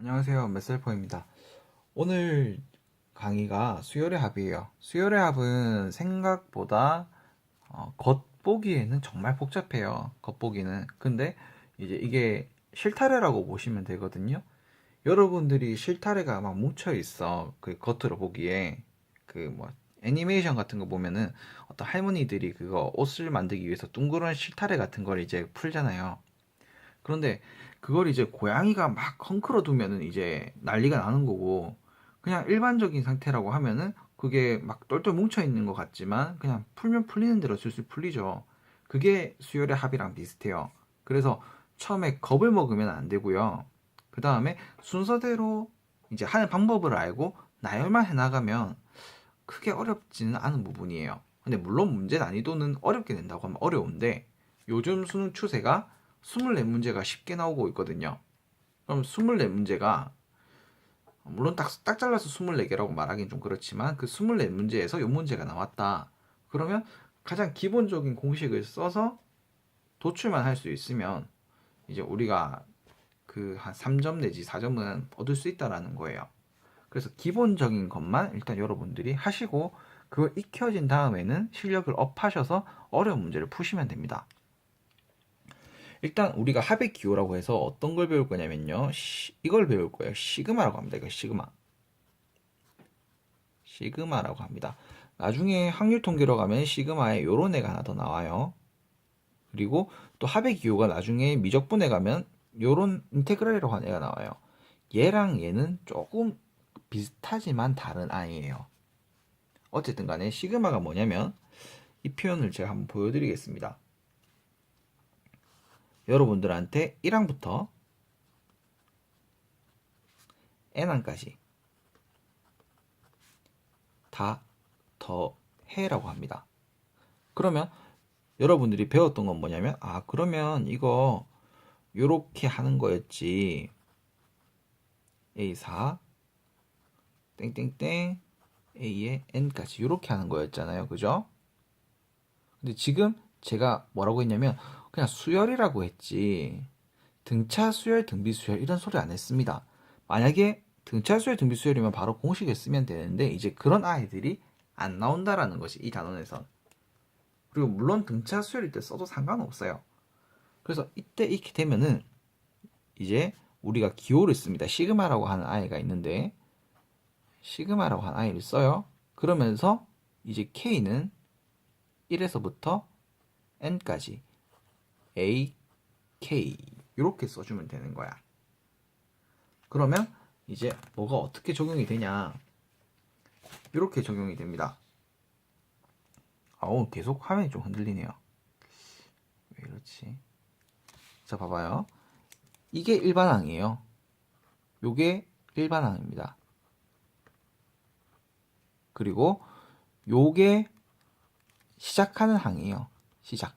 안녕하세요. 메셀퍼입니다. 오늘 강의가 수열의 합이에요. 수열의 합은 생각보다 겉보기에는 정말 복잡해요. 겉보기는. 근데 이제 이게 실타래라고 보시면 되거든요. 여러분들이 실타래가 막 뭉쳐 있어. 그 겉으로 보기에 그 뭐 애니메이션 같은 거 보면은 어떤 할머니들이 그거 옷을 만들기 위해서 둥그런 실타래 같은 걸 이제 풀잖아요. 그런데 그걸 이제 고양이가 막 헝클어 두면은 이제 난리가 나는 거고, 그냥 일반적인 상태라고 하면은 그게 막 똘똘 뭉쳐 있는 것 같지만 그냥 풀면 풀리는 대로 슬슬 풀리죠. 그게 수열의 합이랑 비슷해요. 그래서 처음에 겁을 먹으면 안 되고요. 그 다음에 순서대로 이제 하는 방법을 알고 나열만 해나가면 크게 어렵지는 않은 부분이에요. 근데 물론 문제 난이도는 어렵게 낸다고 하면 어려운데, 요즘 수능 추세가 24문제가 쉽게 나오고 있거든요. 그럼 24문제가 물론 딱 잘라서 24개라고 말하기는 좀 그렇지만, 그 24문제에서 이 문제가 나왔다. 그러면 가장 기본적인 공식을 써서 도출만 할 수 있으면 이제 우리가 그 한 3점 내지 4점은 얻을 수 있다라는 거예요. 그래서 기본적인 것만 일단 여러분들이 하시고, 그걸 익혀진 다음에는 실력을 업하셔서 어려운 문제를 푸시면 됩니다. 일단 우리가 합의 기호라고 해서 어떤 걸 배울 거냐면요, 이걸 배울 거예요. 시그마라고 합니다. 이거 시그마라고 합니다. 나중에 확률 통계로 가면 시그마에 요런 애가 하나 더 나와요. 그리고 또 합의 기호가 나중에 미적분에 가면 요런 인테그랄이라고 하는 애가 나와요. 얘랑 얘는 조금 비슷하지만 다른 아이예요. 어쨌든 간에 시그마가 뭐냐면, 이 표현을 제가 한번 보여드리겠습니다. 여러분들한테 1항부터 n항까지 다 더해라고 합니다. 그러면 여러분들이 배웠던 건 뭐냐면, 그러면 이거 요렇게 하는 거였지. A4 땡땡땡 A의 n까지 요렇게 하는 거였잖아요. 그죠? 근데 지금 제가 뭐라고 했냐면, 그냥 수열이라고 했지 등차 수열, 등비 수열 이런 소리 안 했습니다. 만약에 등차 수열, 등비 수열이면 바로 공식을 쓰면 되는데, 이제 그런 아이들이 안 나온다라는 것이 이 단원에선. 그리고 물론 등차 수열일 때 써도 상관없어요. 그래서 이때 이렇게 되면은 이제 우리가 기호를 씁니다. 시그마라고 하는 아이가 있는데, 시그마라고 하는 아이를 써요. 그러면서 이제 K는 1에서부터 N까지 A, K 이렇게 써주면 되는 거야. 그러면 이제 뭐가 어떻게 적용이 되냐, 이렇게 적용이 됩니다. 계속 화면이 좀 흔들리네요. 왜 이렇지? 자, 봐봐요. 이게 일반항이에요. 요게 일반항입니다. 그리고 요게 시작하는 항이에요. 시작.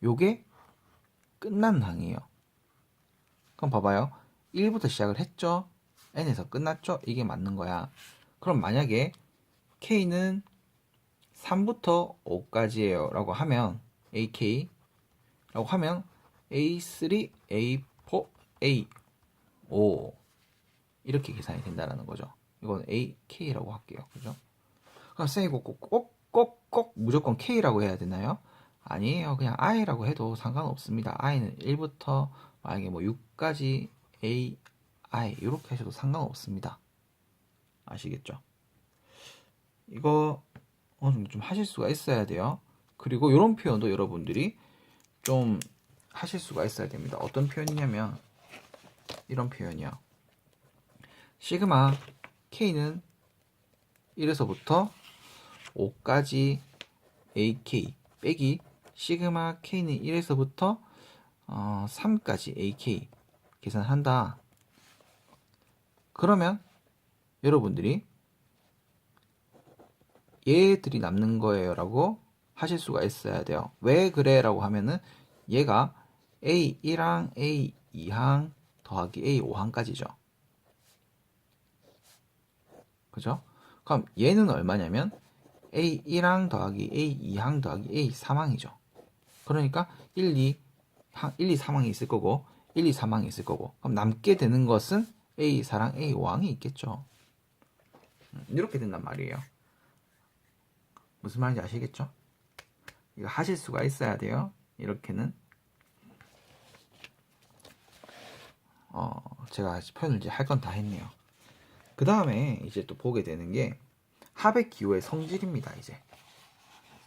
요게 끝나는 항이에요. 그럼 봐봐요. 1부터 시작을 했죠? n에서 끝났죠? 이게 맞는 거야. 그럼 만약에 k는 3부터 5까지예요 라고 하면, AK 라고 하면 A3, A4, A5 이렇게 계산이 된다는 거죠. 이건 AK라고 할게요. 그죠? 그럼 쌤이 꼭 무조건 K라고 해야 되나요? 아니에요. 그냥 I라고 해도 상관없습니다. I는 1부터 만약에 뭐 6까지 A, I 이렇게 하셔도 상관없습니다. 아시겠죠? 이거 어느 정도 좀 하실 수가 있어야 돼요. 그리고 이런 표현도 여러분들이 좀 하실 수가 있어야 됩니다. 어떤 표현이냐면 이런 표현이요. 시그마 K는 1에서부터 5까지 AK 빼기 시그마 K는 1에서부터 3까지 AK 계산한다. 그러면 여러분들이 얘들이 남는 거예요 라고 하실 수가 있어야 돼요. 왜 그래? 라고 하면은 얘가 A1항, A2항 더하기 A5항까지죠. 그죠? 그럼 얘는 얼마냐면 A1항 더하기 A2항 더하기 A3항이죠. 그러니까 1, 2, 3항이 있을 거고, 1, 2, 3항이 있을 거고, 그럼 남게 되는 것은 A4랑 A5항이 있겠죠. 이렇게 된단 말이에요. 무슨 말인지 아시겠죠? 이거 하실 수가 있어야 돼요. 이렇게는 제가 표현을 이제 할 건 다 했네요. 그 다음에 이제 또 보게 되는 게 합의 기호의 성질입니다. 이제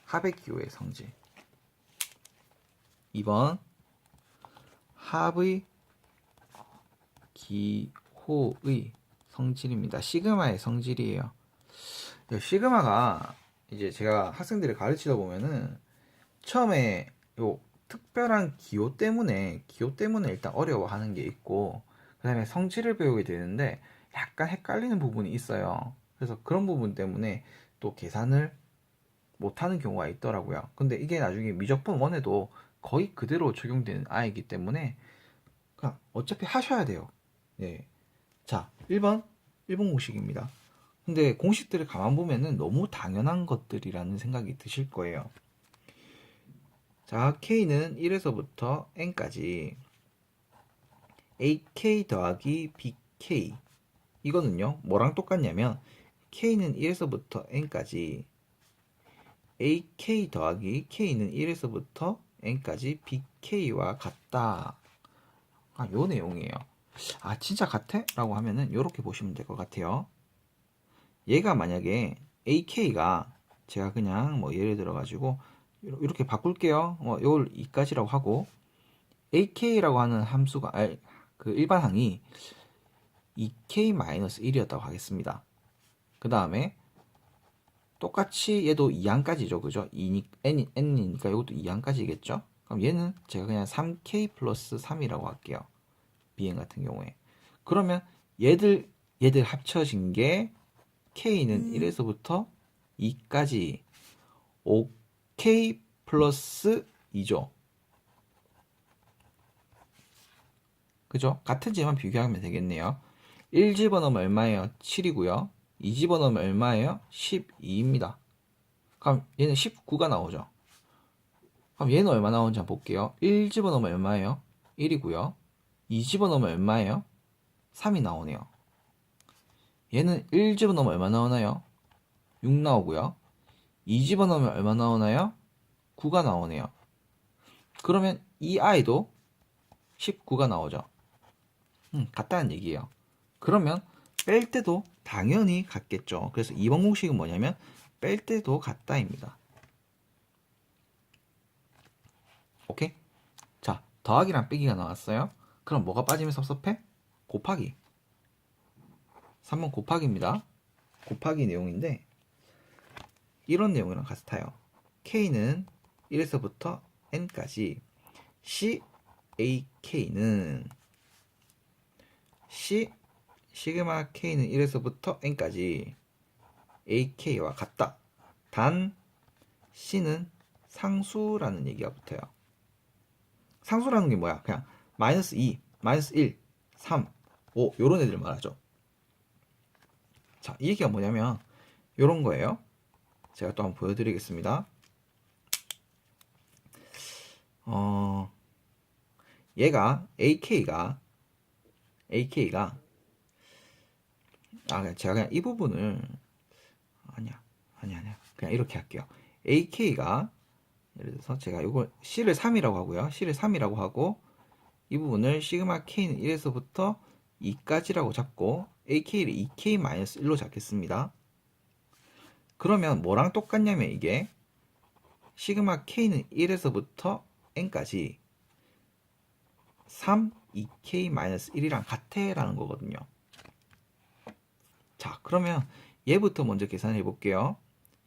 합의 기호의 성질. 2번 합의 기호의 성질입니다. 시그마의 성질이에요. 시그마가 이제 제가 학생들을 가르치다 보면은 처음에 요 특별한 기호 때문에 일단 어려워하는 게 있고, 그 다음에 성질을 배우게 되는데 약간 헷갈리는 부분이 있어요. 그래서 그런 부분 때문에 또 계산을 못하는 경우가 있더라고요. 근데 이게 나중에 미적분 1에도 거의 그대로 적용되는 아이기 때문에 그냥 어차피 하셔야 돼요. 예. 자, 1번 공식입니다. 근데 공식들을 가만 보면은 너무 당연한 것들이라는 생각이 드실 거예요. 자, K는 1에서부터 N까지 AK 더하기 BK. 이거는요, 뭐랑 똑같냐면 K는 1에서부터 N까지 AK 더하기 K는 1에서부터 N까지 BK와 같다. 요 내용이에요. 진짜 같아? 라고 하면은 이렇게 보시면 될 것 같아요. 얘가 만약에 AK가 제가 그냥 뭐 예를 들어 가지고 이렇게 바꿀게요. 요걸 2까지라고 하고 AK라고 하는 함수가 그 일반항이 2K-1이었다고 하겠습니다. 그 다음에 똑같이 얘도 2항까지죠. 그죠? N이니까 이것도 2항까지겠죠? 그럼 얘는 제가 그냥 3K 플러스 3이라고 할게요. 비행 같은 경우에. 그러면 얘들 합쳐진 게 K는 1에서부터 2까지 5K 플러스 2죠. 그죠? 같은 지만 비교하면 되겠네요. 1 집어넣으면 얼마예요? 7이고요. 2 집어넣으면 얼마예요? 12입니다. 그럼 얘는 19가 나오죠. 그럼 얘는 얼마 나오는지 한번 볼게요. 1 집어넣으면 얼마예요? 1이고요. 2 집어넣으면 얼마예요? 3이 나오네요. 얘는 1 집어넣으면 얼마 나오나요? 6 나오고요. 2 집어넣으면 얼마 나오나요? 9가 나오네요. 그러면 이 아이도 19가 나오죠. 같다는 얘기예요. 그러면 뺄 때도 당연히 같겠죠. 그래서 2번 공식은 뭐냐면 뺄 때도 같다입니다. 오케이? 자, 더하기랑 빼기가 나왔어요. 그럼 뭐가 빠지면 섭섭해? 곱하기. 3번 곱하기입니다. 곱하기 내용인데 이런 내용이랑 같아요. K는 1에서부터 N까지 CAK는 시그마 K는 1에서부터 N까지 AK와 같다. 단 C는 상수라는 얘기가 붙어요. 상수라는 게 뭐야? 그냥 마이너스 2, 마이너스 1, 3, 5 요런 애들 말하죠. 자, 이 얘기가 뭐냐면 요런 거예요. 제가 또 한번 보여드리겠습니다. 얘가 AK가 제가 그냥 이 부분을 아니야 그냥 이렇게 할게요. AK가 예를 들어서 제가 이걸 C를 3이라고 하고요. C를 3이라고 하고 이 부분을 시그마 K는 1에서부터 2까지라고 잡고 AK를 2K-1로 잡겠습니다. 그러면 뭐랑 똑같냐면 이게 시그마 K는 1에서부터 N까지 3, 2K-1이랑 같애라는 거거든요. 자, 그러면 얘부터 먼저 계산해 볼게요.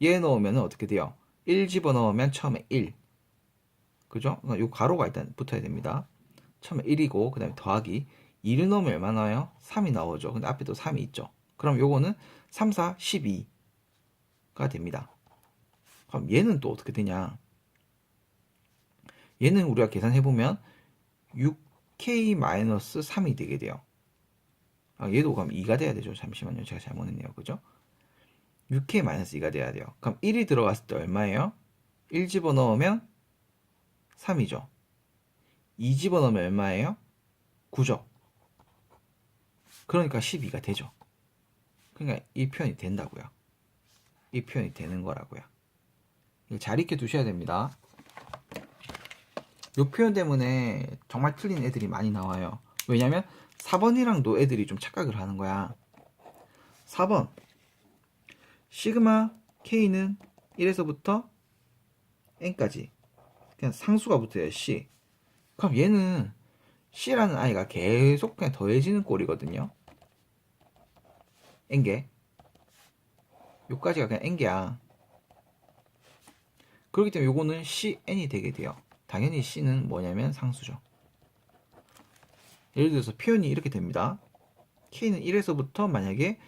얘 넣으면 어떻게 돼요? 1 집어넣으면 처음에 1. 그죠? 요 가로가 일단 붙어야 됩니다. 처음에 1이고, 그 다음에 더하기. 2를 넣으면 얼마 나와요? 3이 나오죠. 근데 앞에 또 3이 있죠. 그럼 요거는 3, 4, 12가 됩니다. 그럼 얘는 또 어떻게 되냐? 얘는 우리가 계산해보면 6K-3이 되게 돼요. 얘도 그럼 2가 돼야 되죠. 잠시만요. 제가 잘못했네요. 그죠? 6K-2가 돼야 돼요. 그럼 1이 들어갔을 때 얼마예요? 1 집어넣으면 3이죠. 2 집어넣으면 얼마예요? 9죠. 그러니까 12가 되죠. 그러니까 이 표현이 된다고요. 이 표현이 되는 거라고요. 잘 익혀 두셔야 됩니다. 이 표현 때문에 정말 틀린 애들이 많이 나와요. 왜냐면 4번이랑도 애들이 좀 착각을 하는 거야. 4번 시그마 K는 1에서부터 N까지 그냥 상수가 붙어요. C. 그럼 얘는 C라는 아이가 계속 그냥 더해지는 꼴이거든요. N개. 요까지가 그냥 N개야. 그렇기 때문에 요거는 CN이 되게 돼요. 당연히 C는 뭐냐면 상수죠. 예를 들어서 표현이 이렇게 됩니다. K는 1에서부터 만약에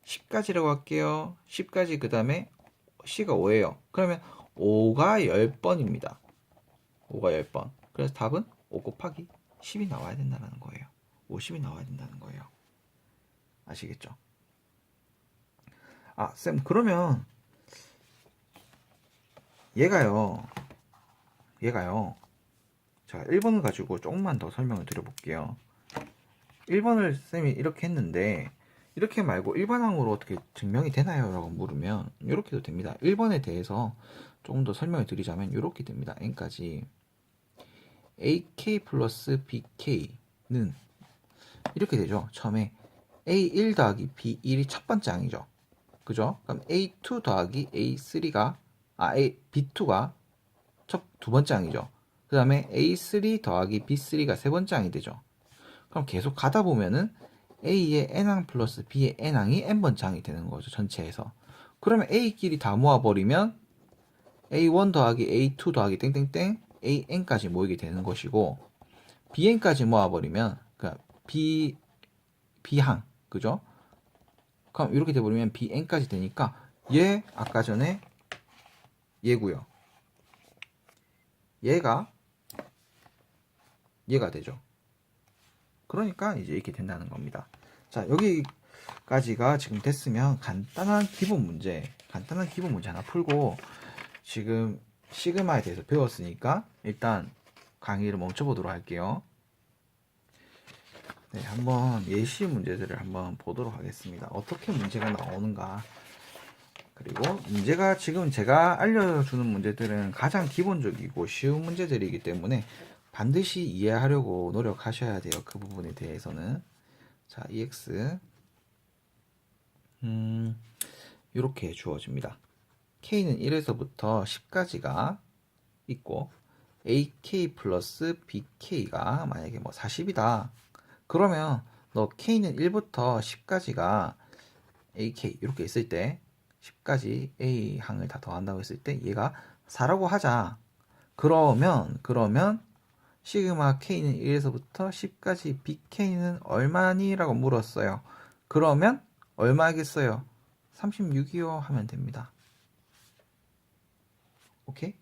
10까지라고 할게요. 10까지 그 다음에 C가 5예요. 그러면 5가 10번입니다. 5가 10번. 그래서 답은 5 곱하기 10이 나와야 된다는 거예요. 50이 나와야 된다는 거예요. 아시겠죠? 아, 쌤, 그러면 얘가요. 자, 1번을 가지고 조금만 더 설명을 드려볼게요. 1번을 쌤이 이렇게 했는데 이렇게 말고 일반항으로 어떻게 증명이 되나요? 라고 물으면 이렇게도 됩니다. 1번에 대해서 조금 더 설명을 드리자면 이렇게 됩니다. n까지 ak 플러스 bk는 이렇게 되죠. 처음에 a1 더하기 b1이 첫 번째 항이죠. 그죠? 그럼 a2 더하기 a3가 b2가 두 번째 항이죠. 그 다음에 a3 더하기 b3가 세 번째 항이 되죠. 그럼 계속 가다 보면은 A의 n항 플러스 B의 n항이 n번째 항이 되는 거죠. 전체에서. 그러면 A끼리 다 모아버리면 A1 더하기 A2 더하기 땡땡땡 AN까지 모이게 되는 것이고 BN까지 모아버리면 그러니까 B항 그죠? 그럼 이렇게 돼버리면 BN까지 되니까 얘 아까 전에 얘고요. 얘가 되죠. 그러니까 이제 이렇게 된다는 겁니다. 자, 여기까지가 지금 됐으면 간단한 기본 문제 하나 풀고 지금 시그마에 대해서 배웠으니까 일단 강의를 멈춰보도록 할게요. 네, 한번 예시 문제들을 한번 보도록 하겠습니다. 어떻게 문제가 나오는가. 그리고 문제가 지금 제가 알려주는 문제들은 가장 기본적이고 쉬운 문제들이기 때문에 반드시 이해하려고 노력하셔야 돼요. 그 부분에 대해서는. 자, EX 이렇게 주어집니다. K는 1에서부터 10까지가 있고 AK 플러스 BK가 만약에 뭐 40이다. 그러면 너 K는 1부터 10까지가 AK 이렇게 있을 때 10까지 A항을 다 더한다고 했을 때 얘가 4라고 하자. 그러면 시그마 K는 1에서부터 10까지 BK는 얼마니? 라고 물었어요. 그러면 얼마겠어요? 36이요 하면 됩니다. 오케이?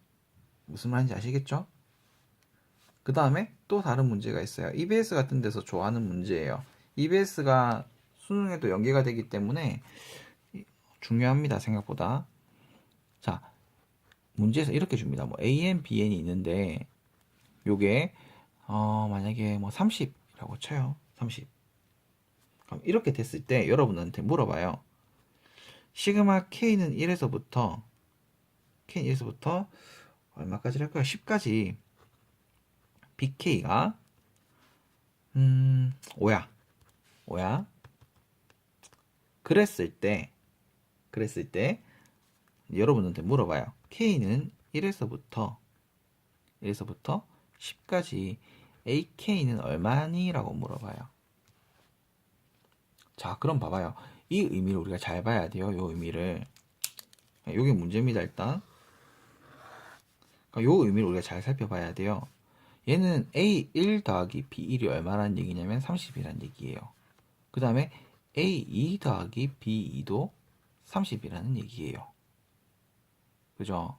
무슨 말인지 아시겠죠? 그 다음에 또 다른 문제가 있어요. EBS 같은 데서 좋아하는 문제예요. EBS가 수능에도 연계가 되기 때문에 중요합니다. 생각보다. 자, 문제에서 이렇게 줍니다. 뭐 AN, BN이 있는데 요게 만약에 뭐 30이라고 쳐요. 30. 그럼 이렇게 됐을 때 여러분한테 물어봐요. 시그마 K는 1에서부터 얼마까지 할까요? 10까지 BK가 5야. 그랬을 때 여러분한테 물어봐요. K는 1에서부터 10까지 AK는 얼마니? 라고 물어봐요. 자, 그럼 봐봐요. 이 의미를 우리가 잘 봐야 돼요. 요 의미를. 요게 문제입니다, 일단. 요 의미를 우리가 잘 살펴봐야 돼요. 얘는 A1 더하기 B1이 얼마라는 얘기냐면 30이라는 얘기예요. 그 다음에 A2 더하기 B2도 30이라는 얘기예요. 그죠?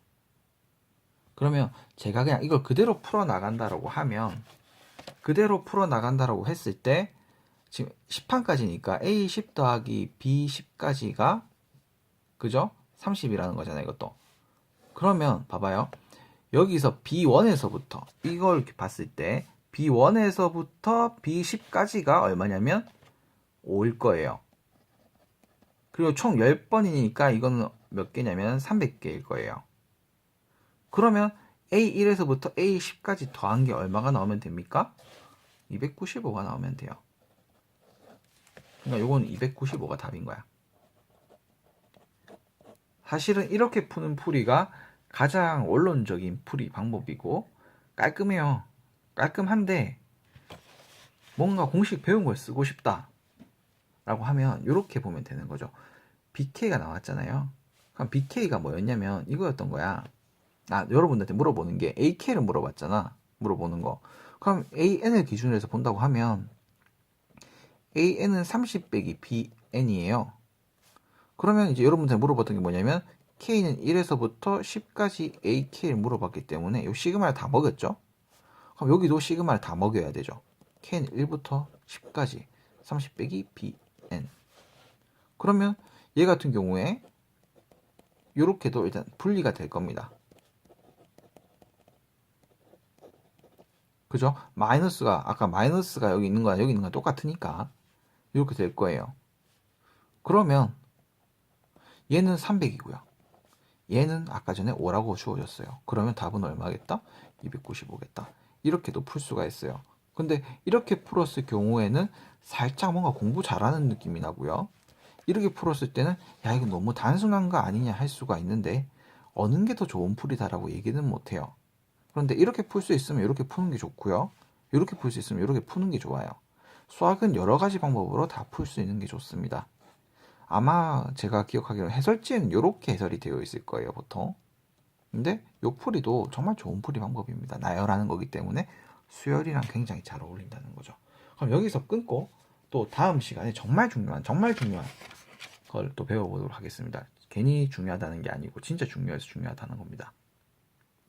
그러면 제가 그냥 이걸 그대로 풀어나간다라고 하면 그대로 풀어나간다라고 했을 때 지금 10판까지니까 A10 더하기 B10까지가 그죠? 30이라는 거잖아요. 이것도. 그러면 봐봐요. 여기서 B1에서부터 이걸 이렇게 봤을 때 B1에서부터 B10까지가 얼마냐면 5일 거예요. 그리고 총 10번이니까 이거는 몇 개냐면 300개일 거예요. 그러면 A1에서부터 A10까지 더한 게 얼마가 나오면 됩니까? 295가 나오면 돼요. 그러니까 요건 295가 답인 거야. 사실은 이렇게 푸는 풀이가 가장 원론적인 풀이 방법이고 깔끔해요. 깔끔한데 뭔가 공식 배운 걸 쓰고 싶다 라고 하면 이렇게 보면 되는 거죠. BK가 나왔잖아요. 그럼 BK가 뭐였냐면 이거였던 거야. 여러분들한테 물어보는 게 AK를 물어봤잖아. 물어보는 거. 그럼 AN을 기준으로 해서 본다고 하면 AN은 30 빼기 BN이에요. 그러면 이제 여러분들한테 물어봤던 게 뭐냐면 K는 1에서부터 10까지 AK를 물어봤기 때문에 이 시그마를 다 먹였죠. 그럼 여기도 시그마를 다 먹여야 되죠. K는 1부터 10까지 30 빼기 BN. 그러면 얘 같은 경우에 이렇게도 일단 분리가 될 겁니다. 그죠? 아까 마이너스가 여기 있는 거랑 여기 있는 거랑 똑같으니까 이렇게 될 거예요. 그러면 얘는 300이고요. 얘는 아까 전에 5라고 주어졌어요. 그러면 답은 얼마겠다? 295겠다. 이렇게도 풀 수가 있어요. 근데 이렇게 풀었을 경우에는 살짝 뭔가 공부 잘하는 느낌이 나고요. 이렇게 풀었을 때는 야 이거 너무 단순한 거 아니냐 할 수가 있는데 어느 게 더 좋은 풀이다라고 얘기는 못해요. 그런데 이렇게 풀 수 있으면 이렇게 푸는 게 좋고요. 이렇게 풀 수 있으면 이렇게 푸는 게 좋아요. 수학은 여러 가지 방법으로 다 풀 수 있는 게 좋습니다. 아마 제가 기억하기로는 해설지에는 이렇게 해설이 되어 있을 거예요, 보통. 근데 요 풀이도 정말 좋은 풀이 방법입니다. 나열하는 거기 때문에 수열이랑 굉장히 잘 어울린다는 거죠. 그럼 여기서 끊고 또 다음 시간에 정말 중요한 걸 또 배워보도록 하겠습니다. 괜히 중요하다는 게 아니고 진짜 중요해서 중요하다는 겁니다.